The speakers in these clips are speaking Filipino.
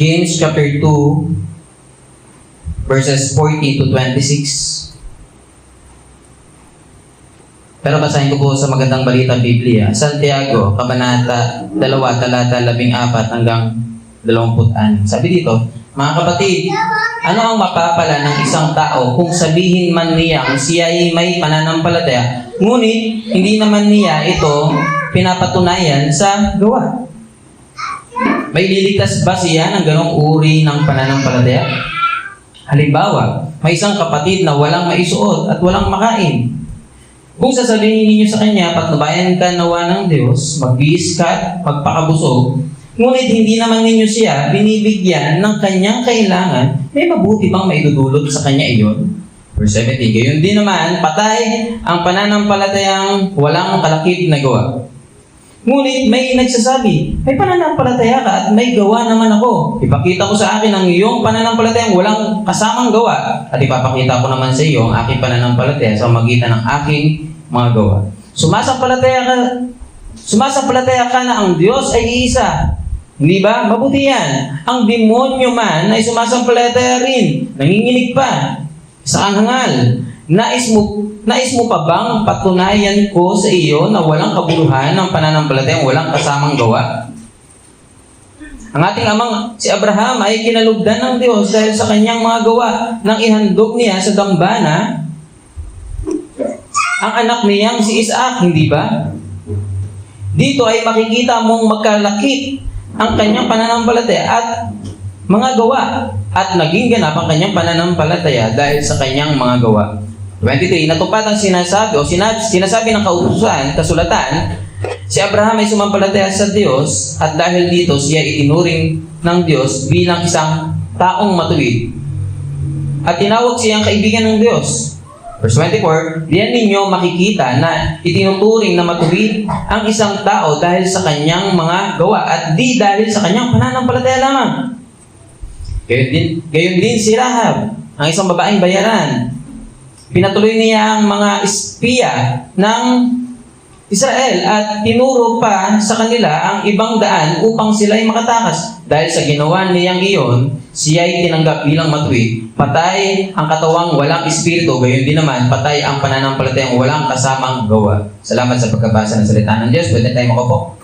James chapter 2, verses 14 to 26. Pero basahin ko po sa Magandang Balita Biblia, Santiago, Kabanata 2, talata 14 hanggang 20. Sabi dito, mga kapatid, ano ang mapapala ng isang tao kung sabihin man niyang siya ay may pananampalataya, ngunit hindi naman niya ito pinapatunayan sa gawa? May liligtas ba siya ng ganong uri ng pananampalataya? Halimbawa, may isang kapatid na walang maisuot at walang makain. Kung sasabihin ninyo sa kanya, patnubayan ka nawa ng Diyos, magbihis ka at magpakabusog, ngunit hindi naman ninyo siya binibigyan ng kanyang kailangan, may mabuti bang maidudulot sa kanya iyon? Verse 17, gayon din naman, patay ang pananampalatayang walang kalakip na gawa. Ngunit may nagsasabi, may pananampalataya ka at may gawa naman ako. Ipakita ko sa akin ang iyong pananampalatayang walang kasamang gawa at ipapakita ko naman sa iyo ang aking pananampalataya sa magitan ng aking mga gawa. Sumasampalataya ka na ang Diyos ay iisa. Hindi ba? Mabuti yan. Ang demonyo man ay sumasampalataya rin. Nanginginig pa. Sa hangal. Nais mo pa bang patunayan ko sa iyo na walang kabuluhan ng pananampalatayang walang kasamang gawa? Ang ating amang si Abraham ay kinalugdan ng Diyos dahil sa kanyang mga gawa nang ihandog niya sa dambana ang anak niyang si Isaac, hindi ba? Dito ay makikita mong magkalakip ang kanyang pananampalataya at mga gawa at naging ganap ang kanyang pananampalataya dahil sa kanyang mga gawa. 23, natupad ang sinasabi ng kasulatan, si Abraham ay sumampalataya sa Diyos at dahil dito siya itinuring ng Diyos bilang isang taong matuwid. At tinawag siyang kaibigan ng Diyos. Verse 24, diyan ninyo makikita na itinuturing na matuwid ang isang tao dahil sa kanyang mga gawa at di dahil sa kanyang pananampalataya lamang. Gayon din si Rahab, ang isang babaeng bayaran. Pinatuloy niya ang mga espiya ng Israel at tinuro pa sa kanila ang ibang daan upang sila ay makatakas. Dahil sa ginawa niyang iyon, siya ay tinanggap bilang matuwid. Patay ang katawang walang espiritu, gayon din naman, patay ang pananampalatayang walang kasamang gawa. Salamat sa pagkabasa ng salita ng Diyos. Pwede tayo makaupo.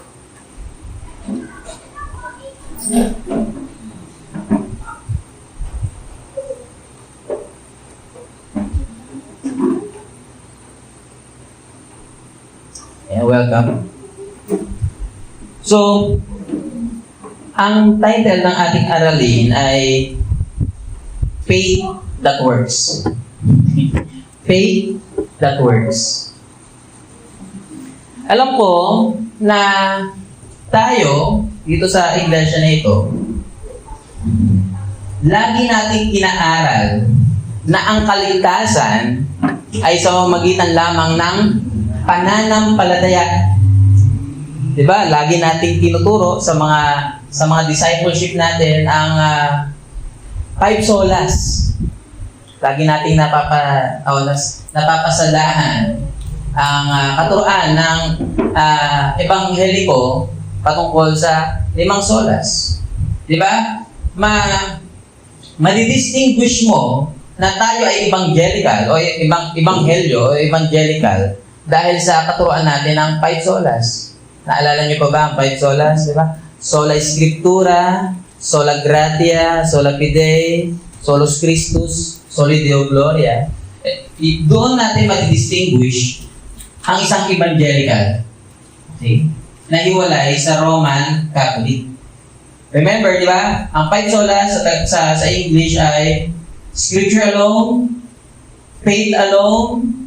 Welcome. So, ang title ng ating aralin ay Faith That Works. Faith That Works. Alam ko na tayo, dito sa iglesia na ito, lagi nating inaaral na ang kaligtasan ay sa pamamagitan lamang ng pananampalataya. Diba? Lagi nating tinuturo sa mga discipleship natin ang 5 solas. Lagi nating napapasalahan ang katuruan ng ebangheliko patungkol sa 5 solas. Diba? Madidistinguish mo na tayo ay evangelical o ebanghelyo o evangelical dahil sa katuruan natin ng 5 solas. Naalala niyo pa ba ang 5 solas? Diba? Sola Scriptura, Sola Gratia, Sola Fide, Solus Christus, Soli Deo Gloria. Doon natin mag-distinguish ang isang evangelical. Okay? Nahiwalay sa Roman Catholic. Remember, di ba? Ang 5 solas sa English ay Scripture alone, faith alone,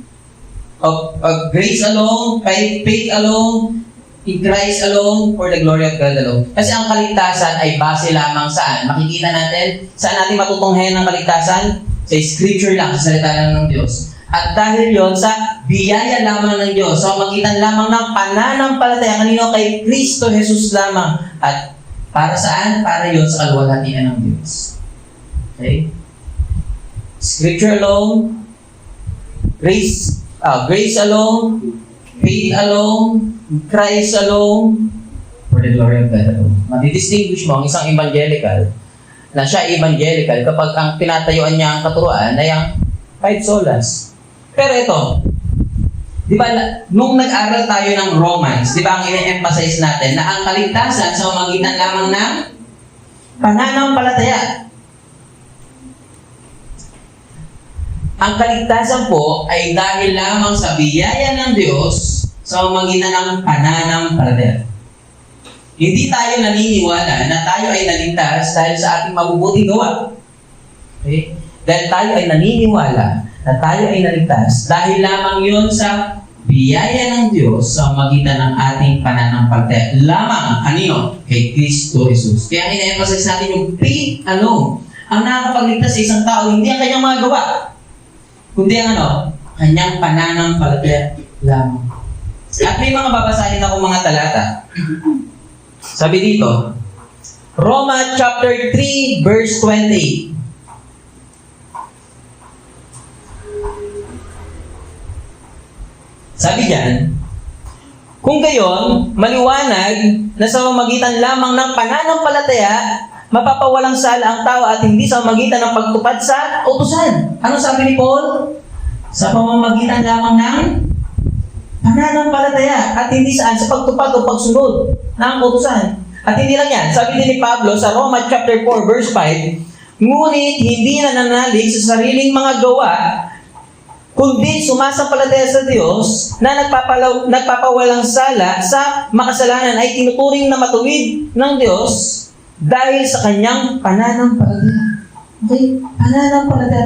of grace alone, faith alone, in Christ alone, for the glory of God alone. Kasi ang kaligtasan ay base lamang saan? Makikita natin, saan natin matutunghayan ng kaligtasan? Sa Scripture lang, sa salita lang ng Diyos. At dahil yon sa biyaya lamang ng Diyos, sa magitan lamang ng pananampalataya kanino kay Kristo Jesus lamang. At para saan? Para yon sa kaluwalhatian ng Diyos. Okay? Scripture alone, grace alone, faith alone, Christ alone, for for the glory of God alone. Madidistinguish mo ang isang evangelical na siya evangelical kapag ang tinatayuan niya ang katuruan ay ang five solas. Pero ito, di ba, nung nag-aral tayo ng Romans, di ba ang ine-emphasize natin na ang kaligtasan sa pamamagitan lamang ng pananampalataya. Ang kaligtasan po ay dahil lamang sa biyaya ng Diyos sa pamamagitan ng pananampalataya. Hindi tayo naniniwala na tayo ay naligtas dahil sa ating mabubuting gawa. Okay? Dahil tayo ay naniniwala na tayo ay naligtas dahil lamang yun sa biyaya ng Diyos sa pamamagitan ng ating pananampalataya. Lamang, kanino? Kay Kristo Jesus. Kaya ina-emphasize natin yung faith alone. Ang nakakapagligtas sa isang tao, hindi ang kanyang mga gawa, kundi ang kanyang pananampalataya lamang. At may mga babasahin ako mga talata. Sabi dito, Roma chapter 3 verse 28. Sabi diyan, kung gayon, maliwanag na sa pamamagitan lamang ng pananampalataya, mapapawalang sala ang tao at hindi sa pamamagitan ng pagtupad sa utusan. Ano sabi ni Paul? Sa pamamagitan lamang ng pananampalataya at hindi saan sa pagtupad o pagsunod ng utusan. At hindi lang yan. Sabi din ni Pablo sa Roma chapter 4 verse 5, ngunit hindi nananalig sa sariling mga gawa, kundi sumasampalataya sa Diyos na nagpapawalang sala sa makasalanan ay tinuturing na matuwid ng Diyos dahil sa kanyang pananampalataya. Okay?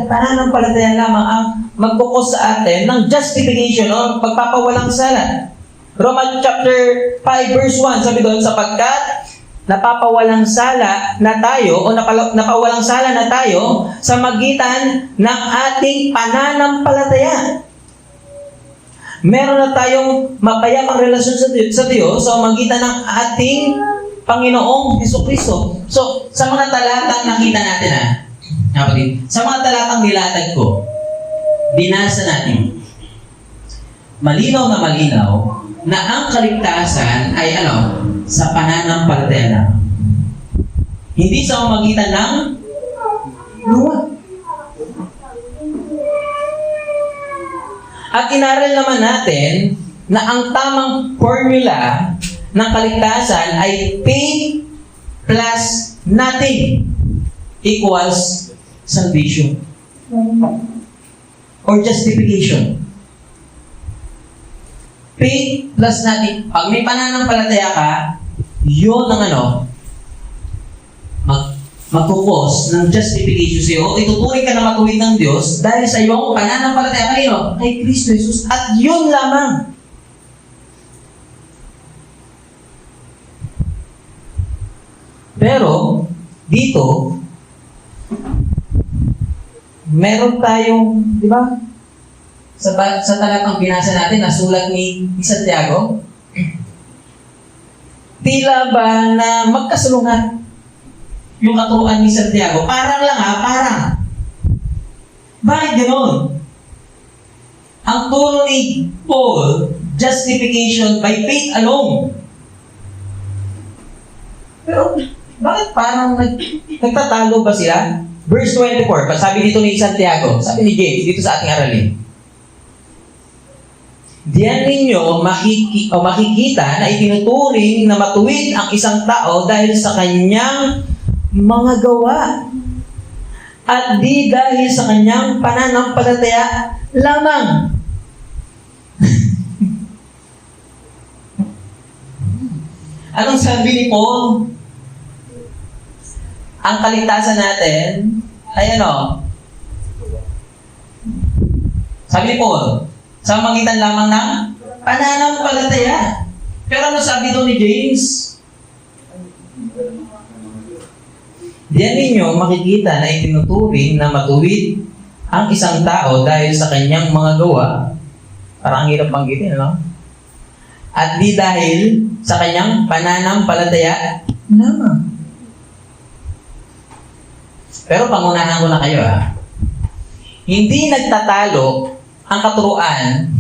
Pananampalataya lamang ang magkukos sa atin ng justification o pagpapawalang sala. Romans chapter 5 verse 1, sabi doon, sapagkat napapawalang sala na tayo o napawalang sala na tayo sa magitan ng ating pananampalataya. Meron na tayong mapayapang relasyon sa Diyos sa magitan ng ating Panginoong Hesukristo. So, sa mga talatang nakita natin sa mga talatang nilatag ko, binasa natin, malinaw na ang kaligtasan ay sa pananampalataya lang. Hindi sa pamamagitan ng gawa. At inaral naman natin na ang tamang formula ng kaligtasan ay faith plus nothing equals salvation or justification. Faith plus nothing. Pag may pananampalataya ka, yun ang magkukos ng justification sa'yo o ituturing ka na matuwid ng Diyos dahil sa iyong pananampalataya kay Kristo Jesus. At yun lamang. Pero, dito, meron tayong, di ba? Sa talatang binasa natin, na sulat ni Santiago, tila ba na magkasalungat yung katuruan ni Santiago? Parang lang parang. Bakit ganoon? Ang turo ni Paul, justification by faith alone. Pero, bakit parang nagtatalo ba sila? Verse 24, sabi dito ni Santiago, sabi ni James, dito sa ating aralin. Diyan ninyo makikita na itinuturing na matuwid ang isang tao dahil sa kanyang mga gawa at di dahil sa kanyang pananampalataya lamang. Anong sabi ni Paul? Ang kaligtasan natin ay sabi ni Paul, sa magitan lamang ng pananampalataya. Pero ano sabi doon ni James? Diyan ninyo makikita na itinuturing na matuwid ang isang tao dahil sa kanyang mga gawa. Parang hirap banggitin, At di dahil sa kanyang pananampalataya lamang. Pero pangunahan ko na kayo, Hindi nagtatalo ang katuruan.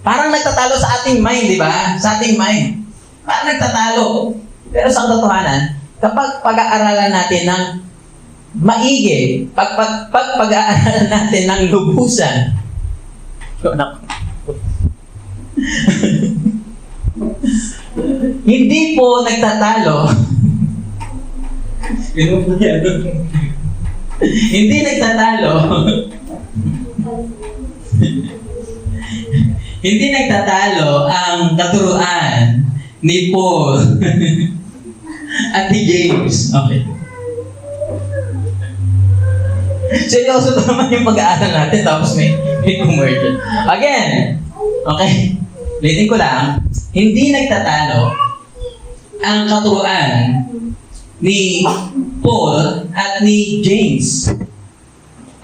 Parang nagtatalo sa ating mind, di ba? Sa ating mind. Parang nagtatalo. Pero sa katotohanan, kapag pag-aaralan natin ng maigi, pag-aaralan natin ng lubusan, hindi po nagtatalo. Hindi nagtatalo. Hindi nagtatalo ang katuruan ni Paul at ni James. Okay. Seryoso naman yung pag-aaral natin tapos may commercial. Again, okay, ulitin ko lang, hindi nagtatalo ang katuruan ni Paul at ni James.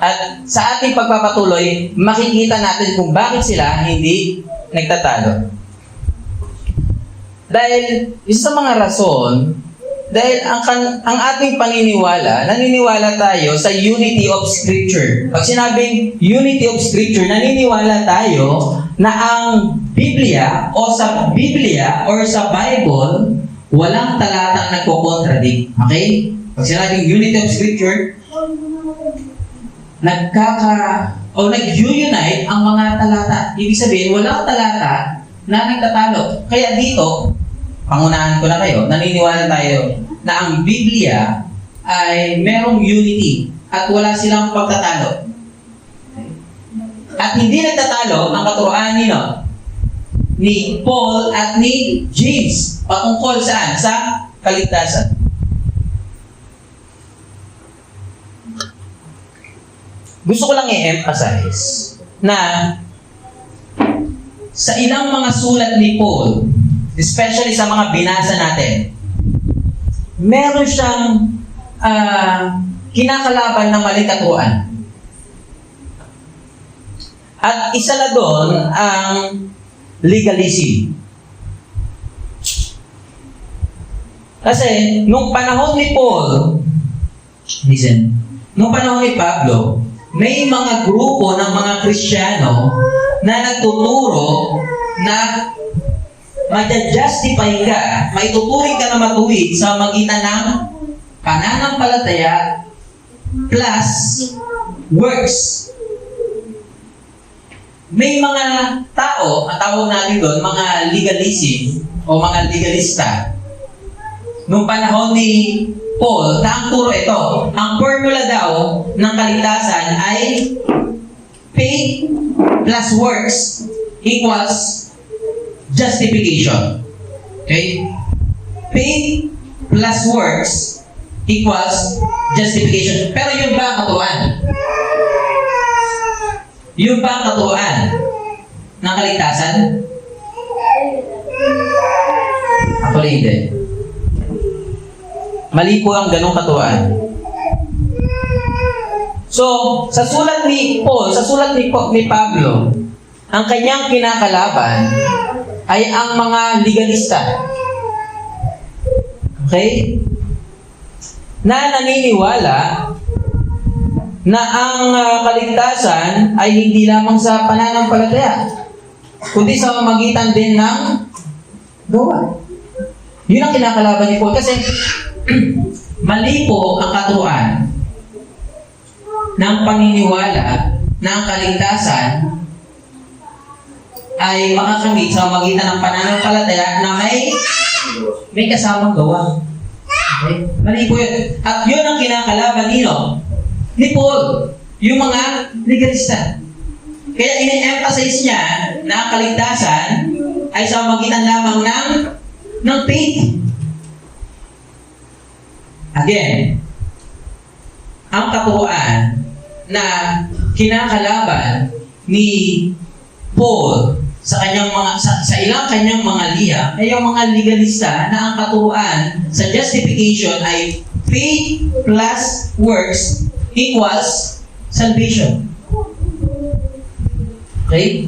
At sa ating pagpapatuloy, makikita natin kung bakit sila hindi nagtatalo. Dahil isa sa mga rason, dahil ang ating paniniwala, naniniwala tayo sa unity of Scripture. Pag sinabing unity of Scripture, naniniwala tayo na ang Biblia o sa Biblia or sa Bible, walang talatang nagko-contradict. Okay? Pag sinabing unity of Scripture, nag-unite ang mga talata. Ibig sabihin, walang talata na nagtatalo. Kaya dito, pangunahan ko na kayo, naniniwala tayo na ang Biblia ay merong unity at wala silang pagtatalo. At hindi nagtatalo ang katuruan ni Paul at ni James patungkol saan? Sa kaligtasan. Gusto ko lang i-emphasize na sa ilang mga sulat ni Paul, especially sa mga binasa natin, meron siyang kinakalaban ng maling katuruan. At isa na doon ang legalism. Kasi nung panahon ni Paul, nung panahon ni Pablo, may mga grupo ng mga Kristiyano na nagtuturo na ma-justify ka, maituturing ka na matuwid sa magitan ng pananampalataya plus works. May mga tao, ang tawag natin doon, mga legalism o mga legalista. Noong panahon ni Paul, na ang turo ito, ang formula daw ng kaligtasan ay faith plus works equals justification. Okay? Faith plus works equals justification. Pero yun ba ang katuruan? Yun ba ang katuruan ng kaligtasan? Actually, hindi. Mali po ang ganong katuruan. So, sa sulat ni Paul, sa sulat ni Pablo, ang kanyang kinakalaban ay ang mga legalista. Okay? Na naniniwala na ang kaligtasan ay hindi lamang sa pananampalataya, kundi sa pamamagitan din ng gawa. Yun ang kinakalaban ni Paul. Kasi mali po ang katuruan ng paniniwala na ang kaligtasan ay makakamit sa pamamagitan ng pananampalataya na may kasamang gawa. Okay? Mali po yun. At yun ang kinakalaban ni Paul, yung mga legalista. Kaya ini-emphasize niya na ang kaligtasan ay sa pamamagitan lamang ng faith. Again, ang katuruan na kinakalaban ni Paul sa ilang kanyang mga liha ay yung mga legalista na ang katuruan sa justification ay faith plus works equals salvation. Okay?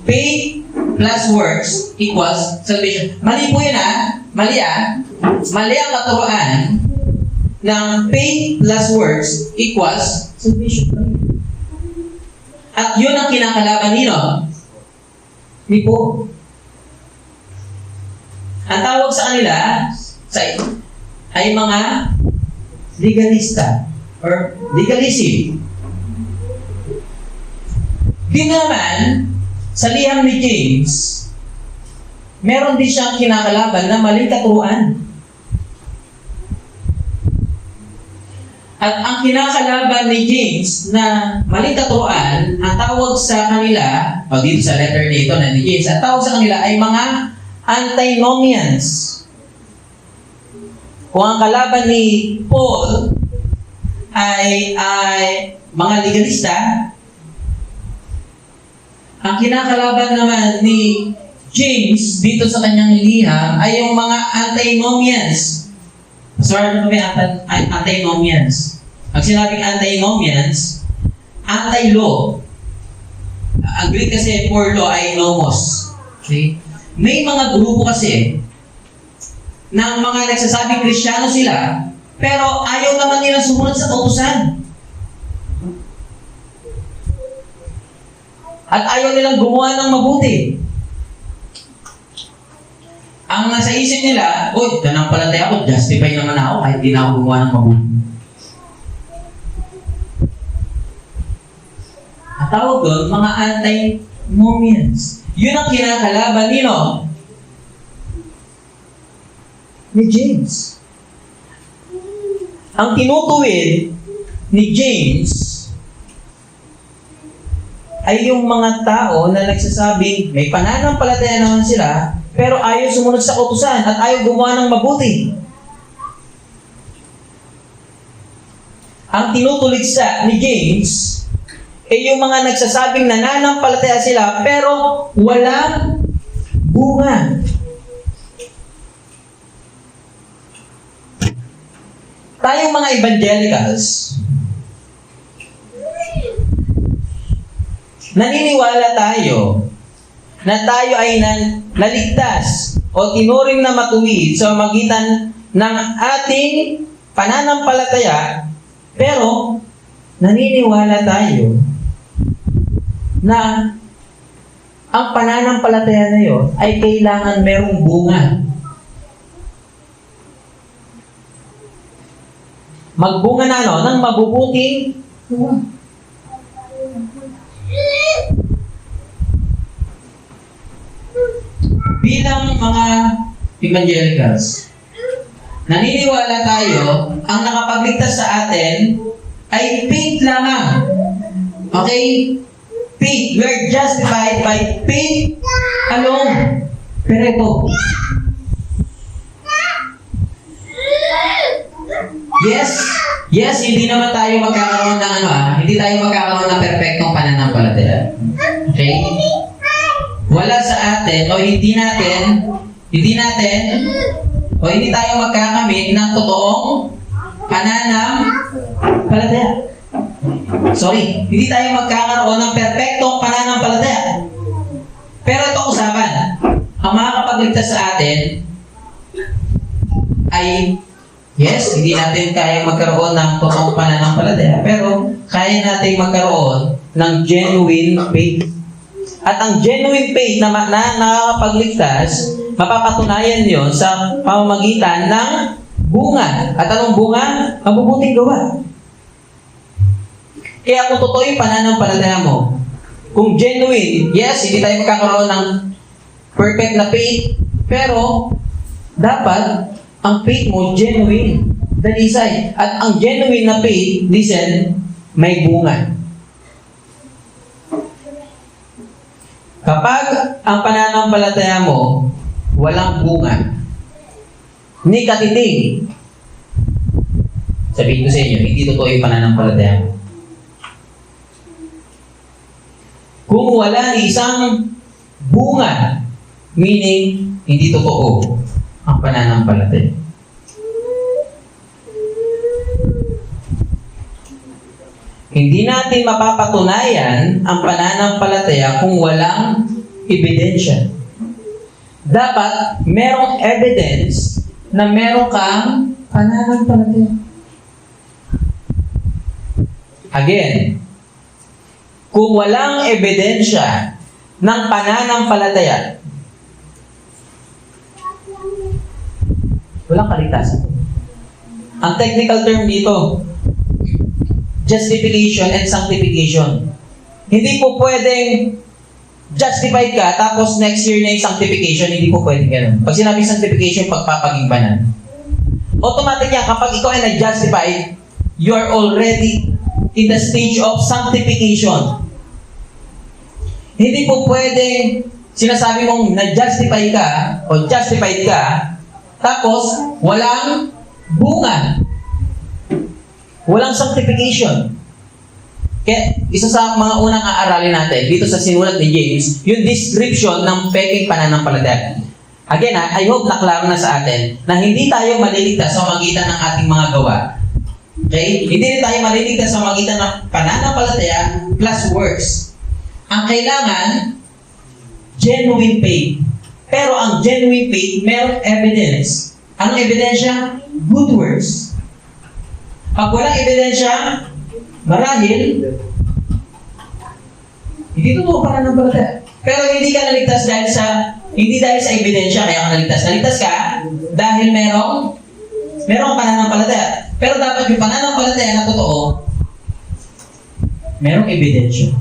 Faith plus works equals salvation. Mali po yun Mali Mali ang katuruan ng faith plus works equals salvation. At yun ang kinakalaban ni Paul. Ang tawag sa kanila ay mga legalista or legalism. Dito naman, sa liham ni James, meron din siyang kinakalaban na maling katuruan. At ang kinakalaban ni James na maling katuruan, ang tawag sa kanila, o dito sa letter nito na ni James, ang tawag sa kanila ay mga antinomians. Kung ang kalaban ni Paul ay mga legalista, ang kinakalaban naman ni James dito sa kanyang liham ay yung mga antinomians. Sorry, ano ba yung antinomians? Ang sinabing antinomians, anti-law. Ang Greek kasi for law ay nomos. Okay? May mga grupo kasi ng mga nagsasabing Kristiyano sila, pero ayaw naman nila sumunod sa kautusan. At ayaw nilang gumawa ng mabuti. Ang nasa isip nila, uy, nanampalataya ako, justify naman ako kahit di na ako gumawa ng mabuti. Ang tawag doon, mga antinomians. Yun ang kinakalaban ni James. Ang tinutuwid ni James ay yung mga tao na nagsasabing may pananampalataya naman sila, pero ayaw sumunod sa kautusan at ayaw gumawa ng mabuti. Ang tinutuligsa ni James ay yung mga nagsasabing nananampalataya sila, pero walang bunga. Tayong mga evangelicals, naniniwala tayo na tayo ay naligtas o tinuring na matuwid sa magitan ng ating pananampalataya, pero naniniwala tayo na ang pananampalataya na yun ay kailangan merong bunga. Magbunga na ng mabubuting bunga. Bilang mga evangelicals, naniniwala tayo, ang nakapagligtas sa atin ay faith lamang. Okay? Faith. We are justified by faith alone. Pero ito, yes, hindi naman tayo magkakaroon ng hindi tayo magkakaroon ng perfectong pananampalataya. Okay? Wala sa atin, o hindi tayo magkakamit ng totoong pananampalataya. Sorry, hindi tayo magkakaroon ng perfectong pananampalataya. Pero ito usapan, ang makakapagligtas sa atin ay, yes, hindi natin kaya magkaroon ng totoong pananampalataya, pero kaya natin magkaroon ng genuine faith. At ang genuine faith na nakakapagligtas, mapapatunayan yon sa pamamagitan ng bunga. At anong bunga? Mabubuting gawa. Kaya kung totoo yung pananampalataya mo, kung genuine, yes, hindi tayo magkakaroon ng perfect na faith, pero dapat ang faith mo genuine, dalisay. At ang genuine na faith, listen, may bunga. Kapag ang pananampalataya mo walang bunga, ni katiting, sabihin ko sa inyo, hindi totoo yung pananampalataya mo. Kung wala ni isang bunga, meaning hindi totoo ang pananampalataya. Hindi natin mapapatunayan ang pananampalataya kung walang ebidensya. Dapat merong evidence na meron kang pananampalataya. Again, kung walang ebidensya ng pananampalataya, walang kaligtasan. Ang technical term dito, justification and sanctification. Hindi po pwedeng justified ka, tapos next year na yung sanctification, hindi po pwedeng ganun. Pag sinabi sanctification, pagpapagimbanan. Automatic yan, kapag ikaw ay na-justified, you are already in the stage of sanctification. Hindi po pwedeng sinasabi mong na-justify ka o justified ka, tapos walang bunga. Walang sanctification. Kaya isa sa mga unang aaralin natin dito sa sinulat ni James, yung description ng peking pananampalataya. Again, I hope na klaro na sa atin na hindi tayo maliligtas sa magitan ng ating mga gawa. Okay? Hindi rin tayo maliligtas sa magitan ng pananampalataya plus works. Ang kailangan, genuine faith. Pero ang genuine faith, merong evidence. Anong ebidensya? Good works. Pag walang ebidensya, marahil, hindi totoo pananampalataya. Pero hindi ka naligtas hindi dahil sa ebidensya kaya ka naligtas. Naligtas ka dahil merong pananampalataya. Pero dapat yung pananampalataya na totoo, merong ebidensya.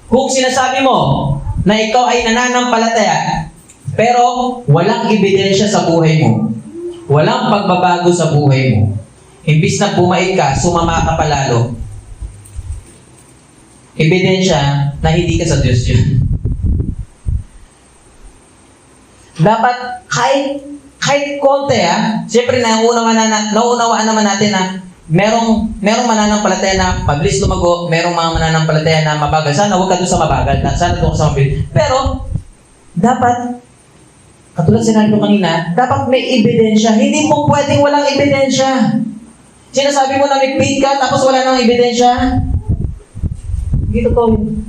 Kung sinasabi mo na ikaw ay nananampalataya, pero walang ebidensya sa buhay mo, walang pagbabago sa buhay mo, imbis na bumait ka, sumama ka palalo. Ebidensya na hindi ka sa Diyos yun. Dapat kahit konti siyempre nauunawaan naman natin na merong mananampalataya na mabilis lumago, merong mga mananampalataya na mabagal. Sana huwag ka doon sa mabagal, sana doon ka sa mabilis. Pero, dapat, katulad sinabi ko kanina, dapat may ebidensya. Hindi po pwedeng walang ebidensya. Sinasabi mo na may faith ka, tapos wala nang ebidensya. Hindi totoo yun.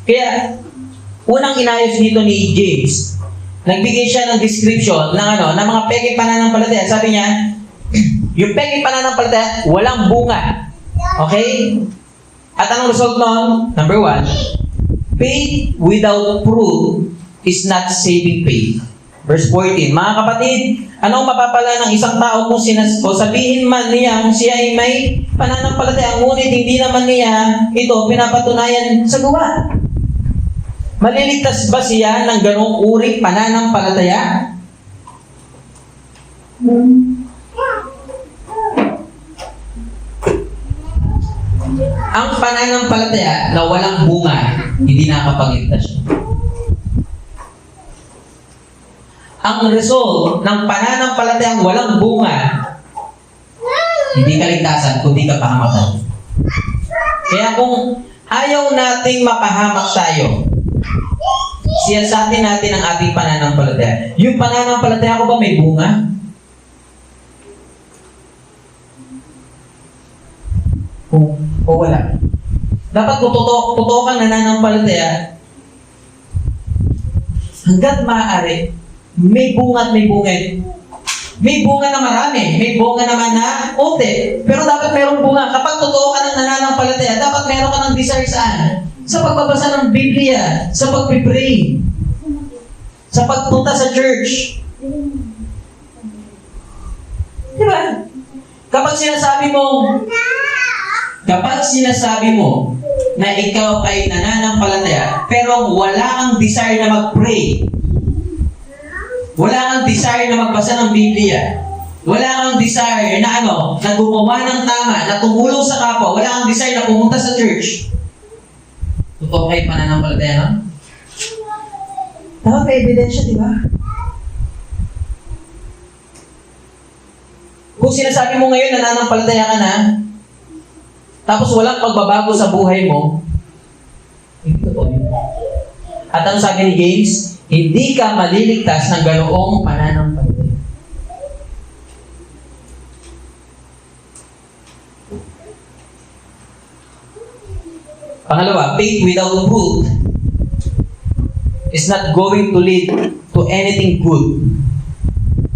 Kaya, unang inayos dito ni James, nagbigay siya ng description ng mga peking pananampalataya. Sabi niya, yung peking pananampalataya, walang bunga. Okay? At anong result nun? Number 1, faith without fruit is not saving faith. Verse 14, mga kapatid, anong mapapala ng isang tao kung sabihin man niya kung siya ay may pananampalataya, ngunit hindi naman niya ito pinapatunayan sa gawa? Maliligtas ba siya ng ganong uring pananampalataya? Ang pananampalataya na walang bunga, hindi nakakapagligtas siya. Ang result ng pananampalatayang walang bunga, hindi kaligtasan, kundi kapahamakan. Kaya kung ayaw nating mapahamak tayo, siyasatin natin ang ating pananampalataya. Yung pananampalataya ko ba may bunga? O wala? Dapat kung totoo kang nananampalataya, hanggat maaari, may bunga at may bungad. May bunga na marami, may bunga naman na unti. Pero dapat mayroong bunga. Kapag totoo ka ng nananampalataya, dapat meron ka ng desire saan? Sa pagbabasa ng Biblia, sa pagpipray, sa pagpunta sa church. Diba? Kapag sinasabi mo na ikaw ay nananampalataya, pero wala kang desire na mag-pray, wala kang desire na magbasa ng Biblia, wala kang desire na na gumawa ng tama, na tumulong sa kapwa, wala kang desire na pumunta sa church, totoo kayo pananampalataya, no? Dapat may ebidensya, di ba? Kung sinasabi mo ngayon nananampalataya ka na, tapos walang pagbabago sa buhay mo, hindi totoo yun. At ano sabi ni James? Hindi ka maliligtas ng ganoong pananampalataya. Pangalawa, faith without fruit is not going to lead to anything good.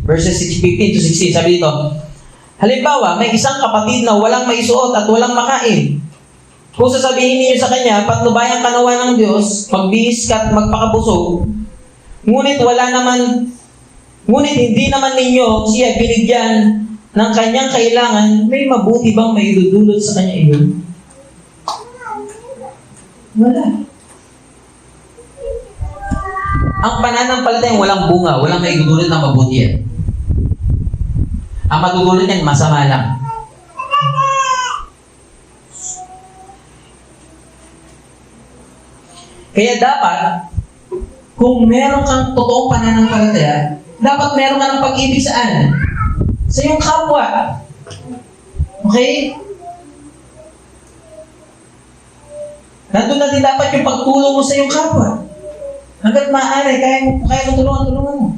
Verses 15 to 16, sabi dito, halimbawa, may isang kapatid na walang maisuot at walang makain. Kung sasabihin niyo sa kanya, patnubayan ka nawa ng Diyos, magbihis ka at magpakabusog, Ngunit hindi naman ninyo siya binigyan ng kanyang kailangan, may mabuti bang maidudulot sa kanya iyon? Wala. Ang pananampalatayang walang bunga, walang maidudulot ng mabuti yan. Ang madudulot yan, masama lang. Kaya dapat, kung meron kang totoong pananampalataya, dapat meron ka ng pag-ibig saan? Sa iyong kapwa. Okay? Nandun na din dapat yung pagtulong mo sa iyong kapwa. Hanggat maaari, kaya mo tulungan mo.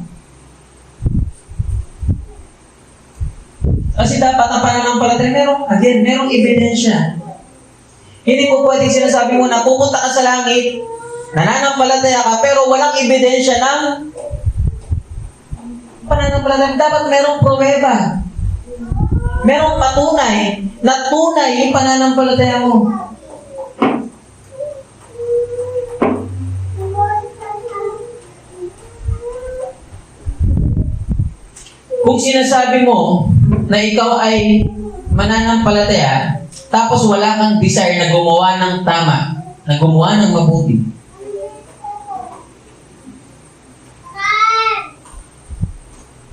Kasi dapat ang pananampalataya, merong ebidensya. Hindi po pwedeng sinasabi mo na pupunta ka sa langit, nananampalataya ka, pero walang ebidensya ng pananampalataya. Dapat merong pruweba. Merong patunay na tunay yung pananampalataya mo. Kung sinasabi mo na ikaw ay mananampalataya, tapos wala kang desire na gumawa ng tama, na gumawa ng mabuti,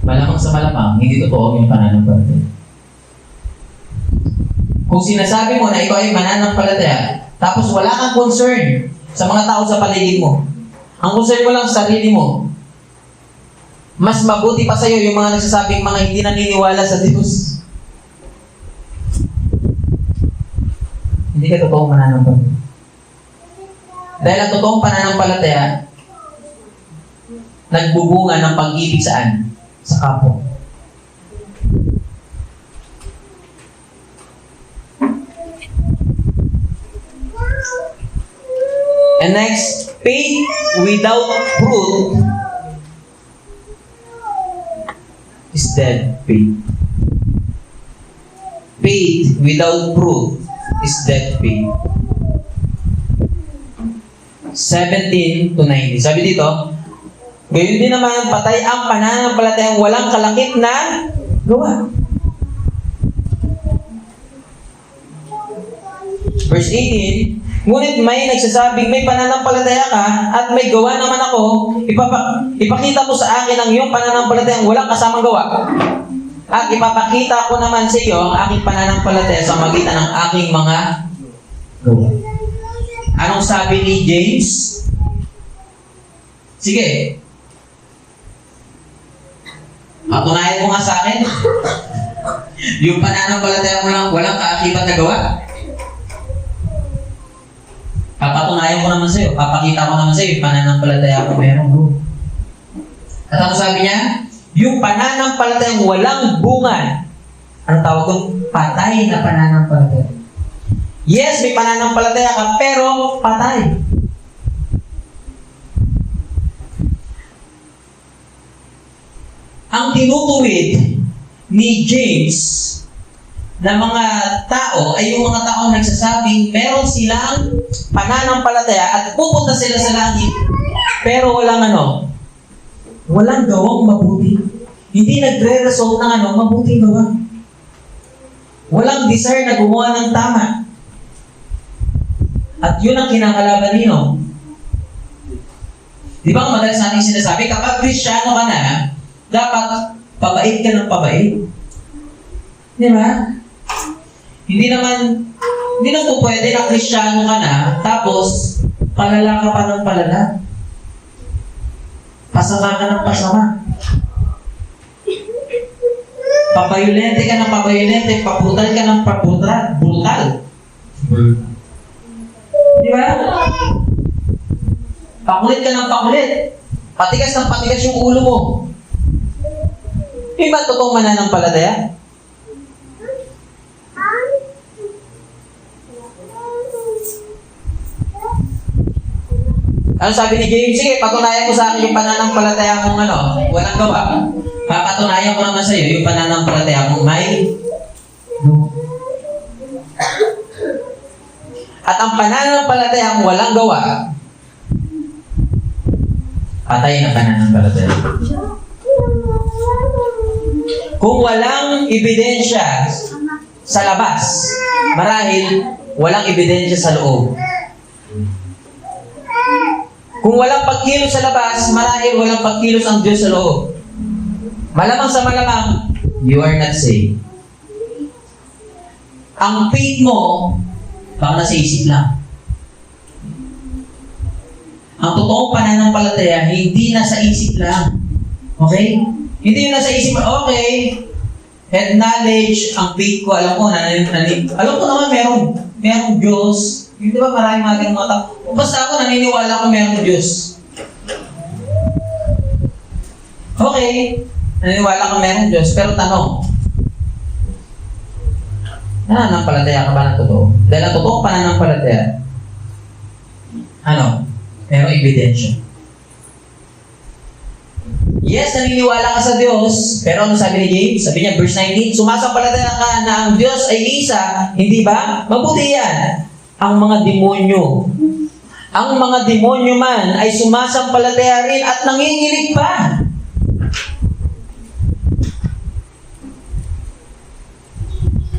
malamang sa malamang, hindi totoo yung pananampalataya. Kung sinasabi mo na ikaw ay mananampalataya, tapos wala kang concern sa mga tao sa paligid mo, ang concern mo lang sa sarili mo, mas mabuti pa sa'yo yung mga nagsasabing mga hindi naniniwala sa Diyos. Hindi ka totoong mananampalataya. Dahil ang totoong pananampalataya, nagbubunga ng pag-ibig saan? Sa kapwa. And next, faith without fruit is dead faith. Faith without fruit is dead faith. 17 to 19. Sabi dito, gayon din naman patay ang pananampalatayang walang kalakip na gawa. Verse 18, ngunit may nagsasabing may pananampalataya ka at may gawa naman ako, ipakita mo sa akin ang iyong pananampalatayang walang kasamang gawa. At ipapakita ko naman sa iyo ang aking pananampalataya sa magitan ng aking mga gawa. Anong sabi ni James? Sige. Patunayan mo nga sa akin. Yung pananampalataya mo lang walang kaakibat na gawa. Papatunayan ko naman sa iyo. Papakita ko naman sa iyo yung pananampalataya ko meron, bro. At ano sabi niya? Yung pananampalatayang walang bunga. Anong tawag ko? Patay na pananampalataya. Yes, may pananampalataya ka, pero patay. Ang tinutuwid ni James na mga tao ay yung mga tao nagsasabing meron silang pananampalataya at pupunta sila sa langit, pero walang gawang mabuti. Hindi nagre-result ng mabuting gawa. Walang desire na gumawa ng tama. At yun ang kinakalaban niyo. Di ba ang madalas natin sinasabi, kapag Kristiyano ka na, dapat pabait ka ng pabait. Di ba? Hindi naman po pwede na Kristiyano ka na, tapos palala ka pa ng palala. Pasama ka ng pasama. Papayulente ka ng papayulente, paputal ka ng paputal. Brutal. Di ba? Pakulit ka ng pakulit. Patigas ng patigas yung ulo mo. Di ba totoong mananampalataya? Ano sabi ni James? Sige, patunayan mo sa akin yung pananampalataya mong walang gawa. Papatunayan ko naman sa iyo yung pananampalataya mong may at ang pananampalataya mong walang gawa patay ang pananampalataya. Kung walang ebidensya sa labas, marahil walang ebidensya sa loob. Kung walang pagkilos sa labas, marahil walang pagkilos ang Diyos sa loob. Malamang sa malamang, you are not saved. Ang faith mo, baka nasa isip lang. Ang totoong pananampalataya, hindi nasa isip lang. Okay? Hindi yung nasa isip, okay, head knowledge, ang faith ko, alam ko naman merong Diyos. Hindi ba maraming mga ganun mga tao? Basta ako naniniwala ko merong Diyos. Okay, naniniwala ko merong Diyos, pero tanong, nananampalataya ka ba ng totoo? Dahil ang totoong pananampalataya, merong ebidensya. Yes, naniniwala ka sa Diyos, pero ano sabi ni James? Sabi niya, verse 19, sumasampalataya ka na ang Diyos ay isa, hindi ba? Mabuti yan. Ang mga demonyo. Ang mga demonyo man ay sumasampalataya rin at nanginginig pa.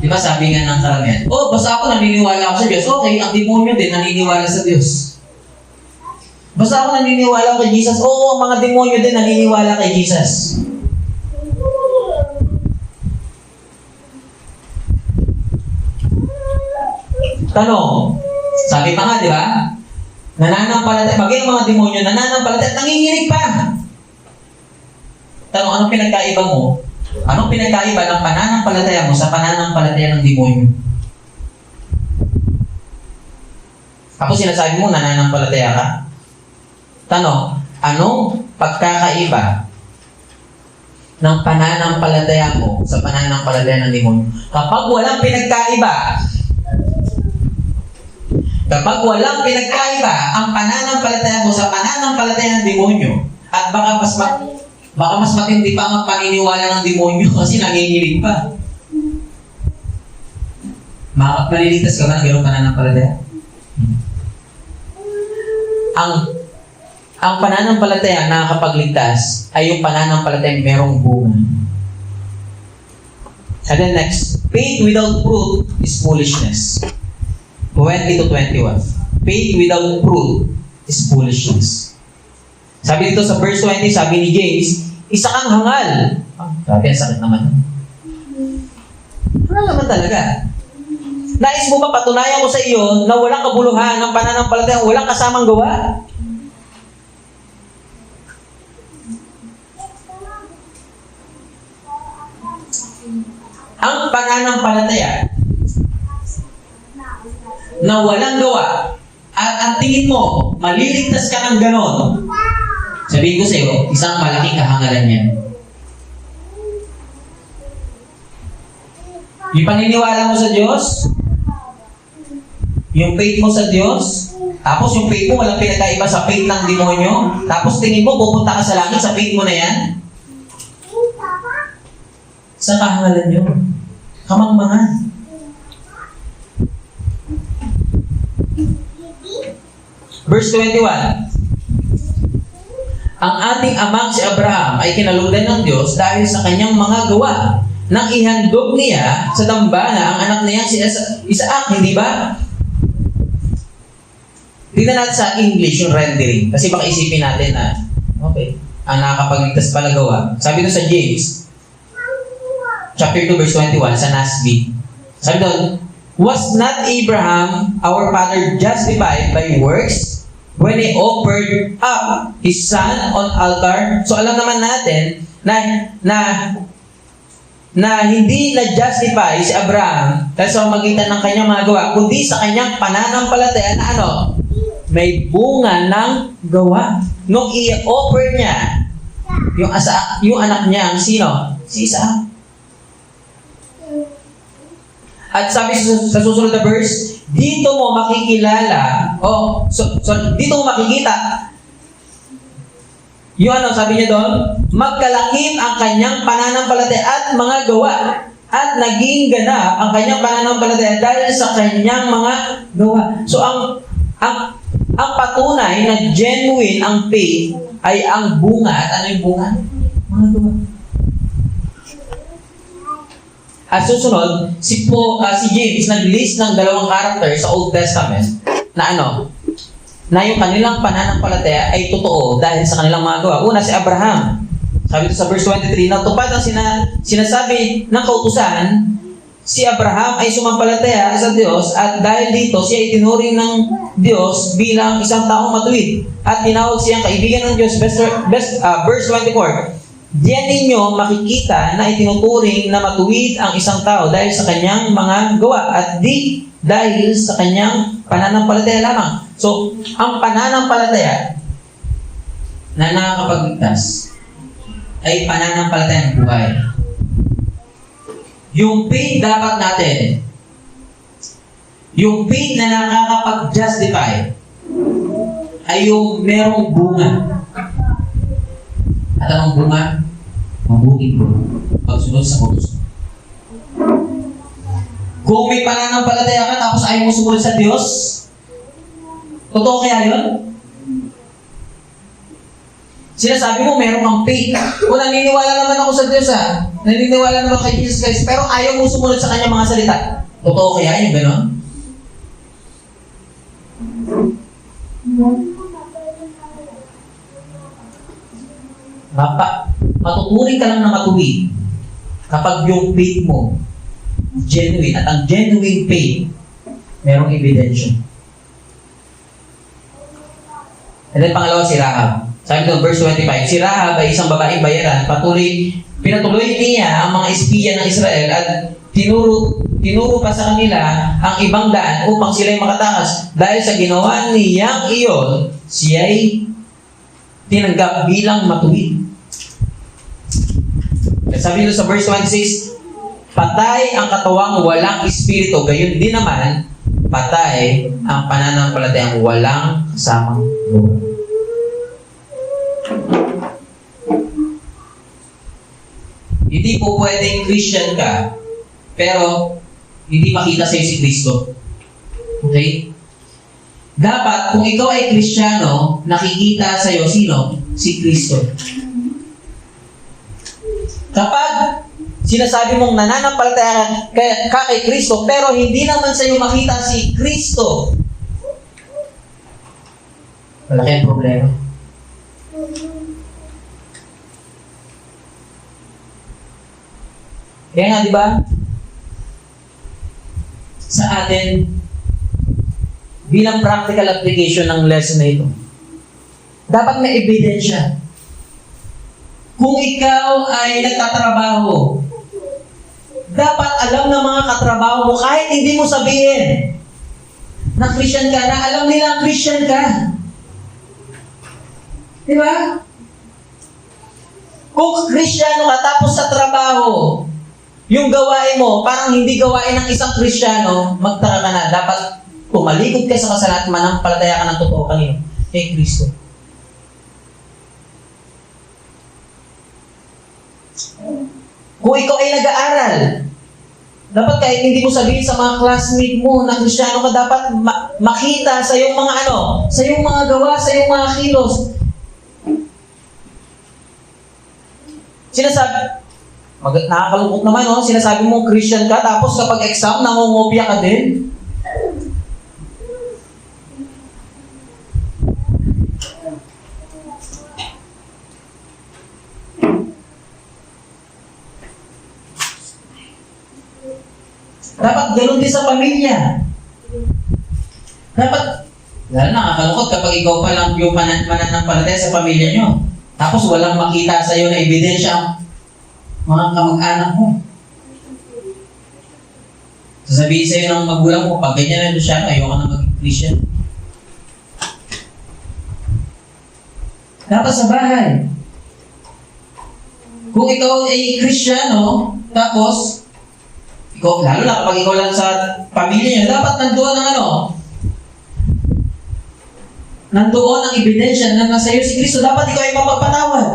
Di ba sabi nga ng karamihan, basta ako naniniwala ako sa Diyos. Okay, ang demonyo din naniniwala sa Diyos. Basta ako naniniwala kay Jesus. Oo, ang mga demonyo din naniniwala kay Jesus. Tanong, sabi pa nga, di ba? Nananampalataya, bagay ang mga demonyo, nananampalataya, nanginginig pa. Tanong, anong pinagkaiba mo? Anong pinagkaiba ng pananampalataya mo sa pananampalataya ng demonyo? Ako sinasabi mo, nananampalataya ka? Tanong, anong pagkakaiba ng pananampalataya mo sa pananampalataya ng demonyo? Kapag walang pinagkaiba ang pananampalataya mo sa pananampalataya ng demonyo, at baka mas matindi pa ang paniniwala ng demonyo kasi nanginginig pa. Maliligtas ka ba ng gano'ng pananampalataya? Ang pananampalataya na nakakapagligtas ay yung pananampalataya merong bunga. And then next, faith without fruit is foolishness. 20-21. Faith without fruit is foolishness. Sabi dito sa verse 20, sabi ni James, isa kang hangal. Sabi, ang sakit naman. Hangal naman talaga. Nais mo ba patunayan ko sa iyo na walang kabuluhan ng pananampalataya, walang kasamang gawa? Ang pananampalataya na walang gawa at ang tingin mo, maliligtas ka ng ganon, sabihin ko sa iyo, isang malaking kahangalan yan. Yung paniniwala mo sa Diyos, yung faith mo sa Diyos, tapos yung faith mo walang pinagkaiba sa faith ng demonyo, tapos tingin mo, pupunta ka sa langit sa faith mo na yan, sa kahangalan nyo. Kamangmangan. Verse 21. Ang ating amang si Abraham ay kinalugdan ng Diyos dahil sa kanyang mga gawa nang ihandog niya sa dambana ang anak niya si Isaac, hindi ba? Tignan natin sa English yung rendering kasi baka isipin natin na okay, ang nakakapagligtas pala gawa. Sabi doon sa James chapter 2 verse 21 sa NASB. Sabi doon, was not Abraham, our father, justified by works when he offered up his son on altar? So alam naman natin na hindi na-justify si Abraham dahil sa magitan ng kanyang mga gawa, kundi sa kanyang pananampalataya na may bunga ng gawa. Nung i-offer niya yung anak niya, sino? Si Isaac. At sabi sa susunod na verse, dito mo makikilala, dito mo makikita, yung sabi niya doon, magkalakip ang kanyang pananampalataya at mga gawa, at naging ganap ang kanyang pananampalataya dahil sa kanyang mga gawa. So ang patunay na genuine ang faith ay ang bunga. At ano yung bunga? Mga gawa. At susunod, si James nag-list ng dalawang character sa Old Testament na na yung kanilang pananampalataya ay totoo dahil sa kanilang mga gawa. Una, si Abraham. Sabi ito sa verse 23, natupad ang sinasabi ng kautusan, si Abraham ay sumampalataya sa Diyos at dahil dito siya ay tinuring ng Diyos bilang isang taong matuwid at tinawag siyang kaibigan ng Diyos. Verse 24, diyan ninyo makikita na itinuturing na matuwid ang isang tao dahil sa kanyang mga gawa at di dahil sa kanyang pananampalataya lamang. So, ang pananampalataya na nakakapagligtas ay pananampalatayang buhay. Yung faith dapat natin, yung faith na nakakapag-justify ay yung merong bunga. At anong bunga? Mabuting bunga. Pagsunod sa utos. Kung may pananampalataya ka tapos ayaw mo sumunod sa Diyos, totoo kaya yun? Sinasabi mo, meron kang faith. Kung naniniwala naman ako sa Diyos, naniniwala naman kay Jesus Christ, pero ayaw mo sumunod sa kanyang mga salita. Totoo kaya yung gano'n? Matuturing ka lang na matuwid kapag yung faith mo genuine. At ang genuine faith, merong ebidensya. And then pangalawa, si Rahab. Sabi ito, verse 25, si Rahab ay isang babaeng bayaran. Pinatuloy niya ang mga espiya ng Israel at tinuro pa sa kanila ang ibang daan upang sila'y makatakas. Dahil sa ginawa niyang iyon, siya'y tinanggap bilang matuwid. Sabi ito sa verse 26, patay ang katawang walang espiritu, gayon din naman, patay ang pananampalatayang walang kasamang buhay. Hindi po pwedeng Christian ka, pero hindi makita sa'yo si Kristo. Okay? Dapat, kung ikaw ay Kristiyano, nakikita sa'yo sino? Si Kristo. Kapag sinasabi mong nananampalataya ka kay Kristo, pero hindi naman sa'yo makita si Kristo, malaki ang problema. Kaya nga, di ba? Sa atin, bilang practical application ng lesson na ito, dapat may ebidensya. Kung ikaw ay nagtatrabaho, dapat alam ng mga katrabaho mo, kahit hindi mo sabihin na Christian ka, na alam nila Christian ka. Di ba? Kung Kristiyano ka, tapos sa trabaho, yung gawain mo, parang hindi gawain ng isang Kristiyano, magtaka ka na. Dapat tumalikod ka sa kasalanan, manampalataya ka ng totoo kanino? Kay Kristo. Kung ikaw ay nag-aaral, dapat kahit hindi mo sabihin sa mga classmate mo na Kristiyano ka, dapat makita sa iyong mga sa iyong mga gawa, sa iyong mga kilos. Nakakalungkot naman, sinasabi mo Christian ka, tapos kapag exam, nangungopia ka din. Dapat ganoon din sa pamilya. Dapat, lalo nakakalungkot kapag ikaw pa lang yung mananampalataya sa pamilya nyo. Tapos walang makita sa iyo na ebidensya ang mga kamag-anak mo. Sasabihin sa iyo ng magulang mo, pag ganyan na siya, ayaw ka na maging Christian. Dapat sa bahay. Kung ikaw ay Kristiyano, tapos ikaw, lalo na kapag ikaw lang sa pamilya niyo, dapat nandoon ang nandoon ang ebidensya na nasa iyo si Kristo. Dapat ikaw ay mapagpatawad.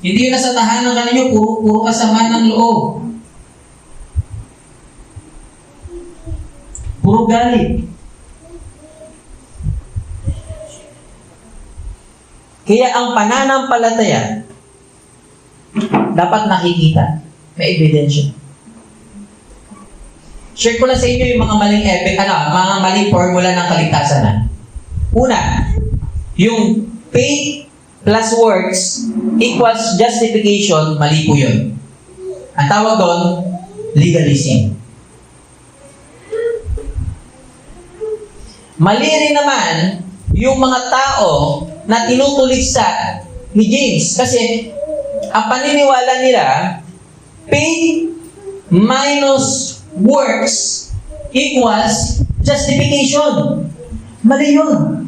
Hindi yun nasa tahanan ka ninyo, puro kasama ng loob. Puro galit. Kaya ang pananampalataya, dapat nakikita. May ebidensya. Share ko lang sa inyo yung mga mga maling formula ng kaligtasan. Una, yung faith plus works equals justification, mali po yun. Ang tawag doon, legalism. Mali rin naman yung mga tao na tinutuligsa ni James. Kasi ang paniniwala nila, faith minus works equals justification. Mali yun.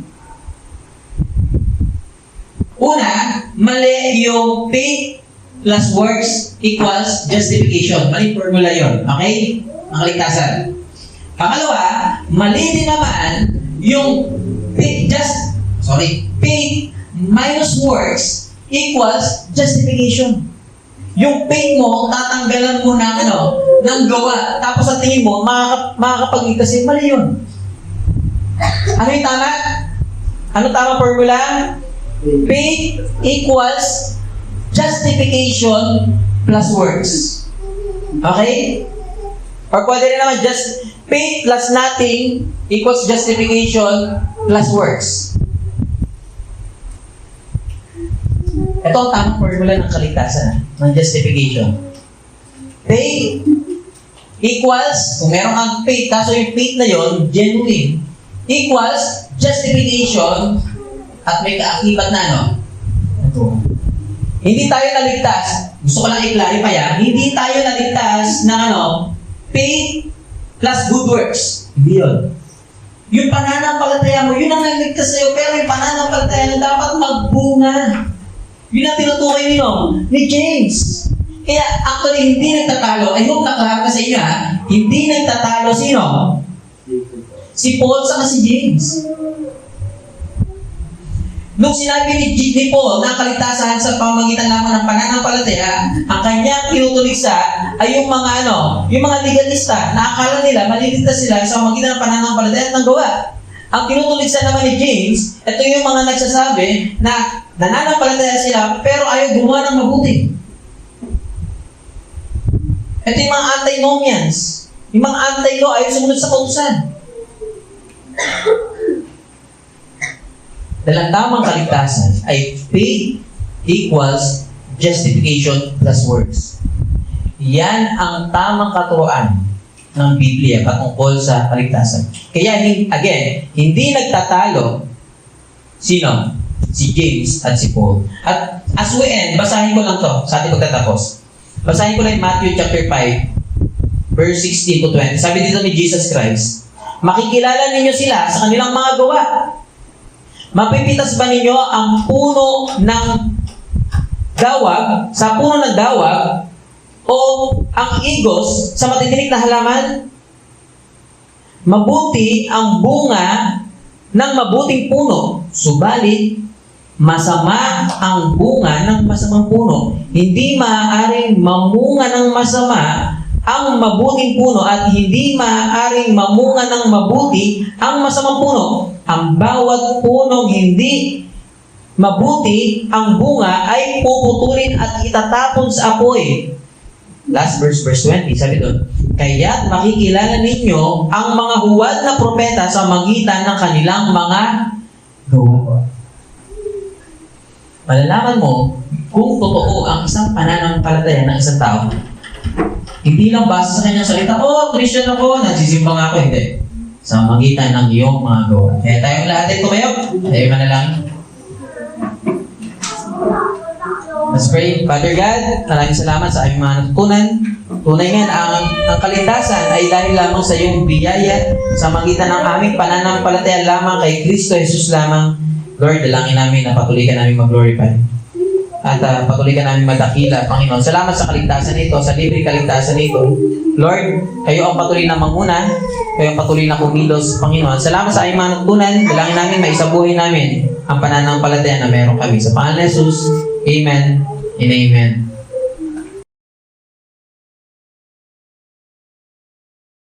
Una, mali yung faith plus works equals justification. Mali formula yun. Okay? Ang kaligtasan. Pangalawa, mali din naman yung faith minus works equals justification. Yung faith mo, tatanggalan mo ng gawa. Tapos sa tingin mo, makakapagligtas. Mali yun. Ano yung tama? Ano tama formula? Faith equals justification plus works. Okay? Or pwede rin naman faith plus nothing equals justification plus works. Ito ang tamang formula ng kaligtasan, ng justification. Faith equals, kung meron kang faith, kaso yung faith na yon genuine, equals justification at may kaakibat na ito. Hindi tayo naligtas, gusto ko lang i-clarify hindi tayo naligtas ng faith plus good works. Hindi yun. Yung pananampalataya mo, yun ang naligtas sa'yo, pero yung pananampalataya mo dapat magbunga. Yun ang tinutukoy ni James. Kaya actually, hindi nagtatalo. I hope nakalala sa inyo Hindi nagtatalo sino? Si Paul saka si James. Nung sinabi ni Paul na kaligtasan sa pamamagitan lamang ng pananampalataya, ang kanyang tinutuligsa ay yung mga yung mga legalista na akala nila maliligtas sila sa pamamagitan ng pananampalataya at ng gawa. Ang tinutuligsa naman ni James, ito yung mga nagsasabi na nananampalataya sila pero ayaw gumawa ng mabuti. Ito yung mga antinomians. Yung mga anti-law ayaw sumunod sa kautusan. Dahil ang tamang kaligtasan ay faith equals justification plus works. Yan ang tamang katuroan ng Biblia patungkol sa kaligtasan. Kaya, again, hindi nagtatalo sino? Si James at si Paul. At as we end, basahin ko lang to sa ating pagtatapos. Basahin ko lang Matthew chapter 5, verse 16 to 20. Sabi dito ni Jesus Christ, makikilala ninyo sila sa kanilang mga gawa. Mapipitas ba ninyo ang puno ng dawag, sa puno ng dawag, o ang igos sa matitinik na halaman? Mabuti ang bunga ng mabuting puno, subalit masama ang bunga ng masamang puno. Hindi maaaring mamunga ng masama ang mabuting puno at hindi maaaring mamunga ng mabuti ang masamang puno. Ang bawat punong hindi mabuti ang bunga ay puputulin at itatapon sa apoy. Last verse 20, sabi doon, kaya't makikilala ninyo ang mga huwad na propeta sa magitan ng kanilang mga gawa. Malalaman mo kung totoo ang isang pananampalataya ng isang tao. Hindi lang base sa kanyang salita, Christian ako, nagsisimba nga ako, hindi. Sa magitan ng iyong mga gawa. Kaya tayong lahat ay tumayo. Tayo manalangin. Let's pray. Father God, maraming salamat sa aming mga natutunan. Tunay nga, ang kaligtasan ay dahil lamang sa iyong biyaya sa magitan ng aming pananampalataya lamang kay Kristo Jesus lamang. Lord, dalangin namin na patuloy ka namin mag-glorify. At patuloy ka namin madakila, Panginoon. Salamat sa kaligtasan nito, sa libre kaligtasan nito. Lord, kayo ang patuloy na manguna, kayo ang patuloy na kumilos, Panginoon. Salamat sa aming mga natutunan. Dalangin namin, maisabuhay namin ang pananampalataya na meron kami. Sa pangalan ni Jesus, Amen and Amen.